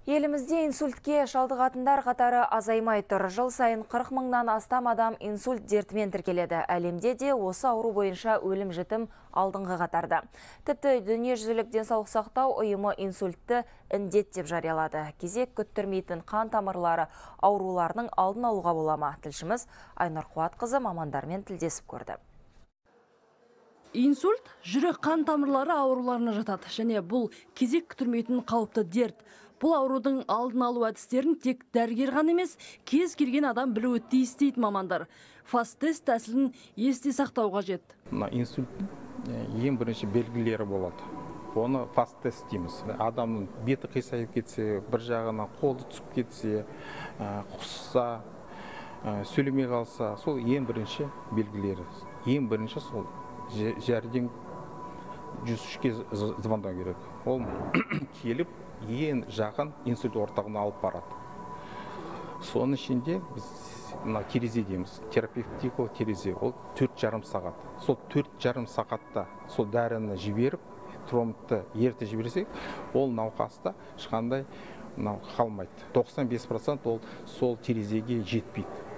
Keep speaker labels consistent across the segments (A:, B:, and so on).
A: Елімізде инсультке шалдығатындар қатары азаймай тұр. Жыл сайын 40 мыңнан астам адам инсульт дертімен тіркеледі. Әлемде де осы ауру бойынша өлім-жітім алдыңғы қатарда. Тіпті дүниежүзілік денсаулық сақтау ұйымы инсультті індет деп жариялады. Кезек күттірмейтін қан тамырлары ауруларының алдын алуға болама. Тілшіміз Айнұр Қуатқызы мамандармен тілдесіп көрді.
B: Инсульт жүрек қан тамырлары ауруларына жатады, және бұл кезек күттірмейтін қауіпті дерт. Бұл аурудың алдын алу әдістерін тек дәрігер ғана емес, кез келген адам білуі тиіс дейді мамандар. Фаст-тест тәсілін есте сақтау қажет.
C: Инсульттің ең бірінші белгілері болады. Оны фаст-тест дейміз. Адамның беті қисайып кетсе, бір жағынан қолы түсіп кетсе, құсса, сөйлемей қалса, сол ең бірінші белгілері. Ең бірінші сол жәрдем 103-ке звондау керек. Ол келіп ең жақын инсульт орталығына алып барады. Соның ішінде біз терезе дейміз. Терапевтикалық терезе. Ол 4,5 сағат. Сол 4,5 сағатта сол дәріні жіберіп, тромбты ерте жіберсек, ол науқаста ешқандай қалмайды. 95% ол сол терезеге жетпейді.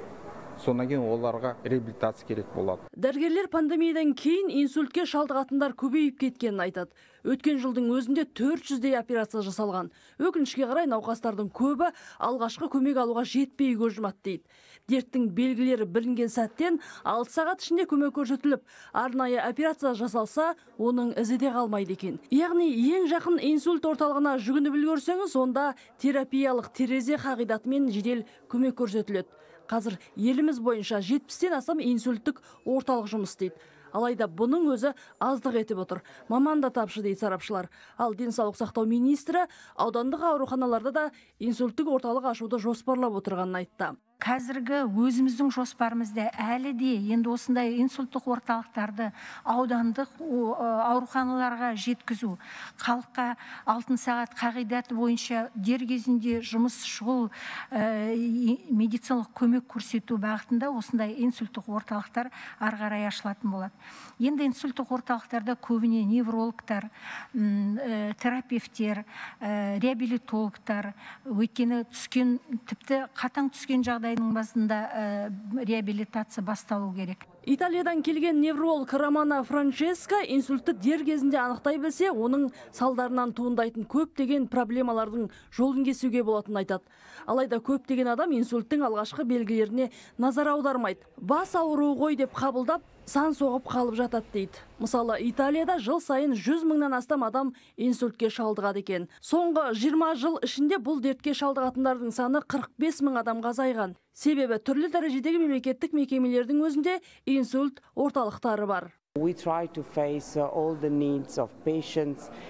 C: Сонан кейін оларға реабилитация керек болады.
B: Дәрігерлер пандемиядан кейін инсультке шалдығатындар көбейіп кеткенін айтады. Өткен жылдың өзінде 400-дей операция жасалған. Өкінішке қарай науқастардың көбі алғашқы көмек алуға жетпей көз жұмады дейді. Дерттің белгілері білінген сәттен 6 сағат ішінде көмек көрсетіліп, арнайы операция жасалса, оның ізі де қалмайды екен. Яғни ең жақын инсульт орталығына жүгініп үлгерсеңіз, онда терапиялық терезе қағидатымен жедел көмек көрсетіледі. Қазір еліміз бойынша 70-тен астам инсульттік орталық жұмыс істейді. Алайда бұның өзі аздық етіп отыр. Маман да тапшы дейді сарапшылар. Ал денсаулық сақтау министрі аудандық ауруханаларда да инсульттік орталық ашуды жоспарлап отырғанын айтты.
D: Қазіргі өзіміздің жоспарымызда әлі де енді осындай инсульттық орталықтарды аудандық ауруханаларға жеткізу, халыққа 6 сағат қағидаты бойынша дер кезінде жұмыс шұғыл медициналық көмек көрсету бағытында осындай инсульттық орталықтар ары қарай ашылатын болады. Енді инсульттық орталықтарда көбіне неврологтар, терапевтер, реабилитологтар, өйткені тіпті қатаң түскен жағдайдың басында реабилитация басталу керек.
B: Италиядан келген невролог Романа Франческо инсультті дер кезінде анықтай білсе, оның салдарынан туындайтын көптеген проблемалардың жолын кесуге болатынын айтады. Алайда көптеген адам инсульттің алғашқы белгілеріне назар аудармайды. Бас ауруы ғой деп қабылдап, сан соғып қалып жатады дейді. Мысалы, Италияда жыл сайын 100 мыңнан астам адам инсультке шалдығады екен. Соңғы 20 жыл ішінде бұл дертке шалдығатындардың саны 45 мың адамға азайған. Себебі түрлі дәрежедегі мемлекеттік мекемелердің өзінде инсульт орталықтары бар.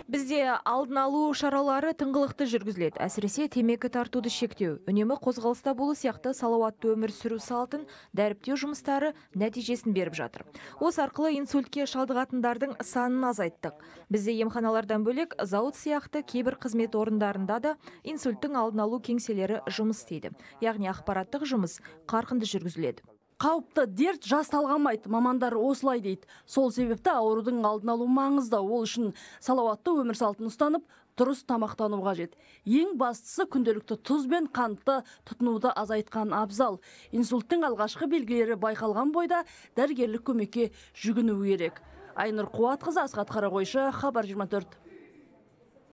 E: Бізде алдын алу шаралары тыңғылықты жүргізіледі. Әсіресе темекі тартуды шектеу, үнемі қозғалыста болу сияқты салауатты өмір сүру салтын дәріптеу жұмыстары нәтижесін беріп жатыр. Осы арқылы инсультке шалдығатындардың санын азайттық. Бізде емханалардан бөлек зауыт сияқты кейбір қызмет орындарында да инсульттің алдын алу кеңселері жұмыс істейді. Яғни ақпараттық жұмыс қарқынды жүргізіледі.
B: Қауіпті дерт жас талғамайды, мамандар осылай дейді. Сол себепті аурудың алдын алу маңызды. Ол үшін салауатты өмір салтын ұстанып, дұрыс тамақтану қажет. Ең бастысы күнделікті тұз бен қантты тұтынуды азайтқан абзал. Инсульттің алғашқы белгілері байқалған бойда дәрігерлік көмекке жүгіну керек. Айнұр Қуатқызы, Асхат Қарағойшы, Хабар 24.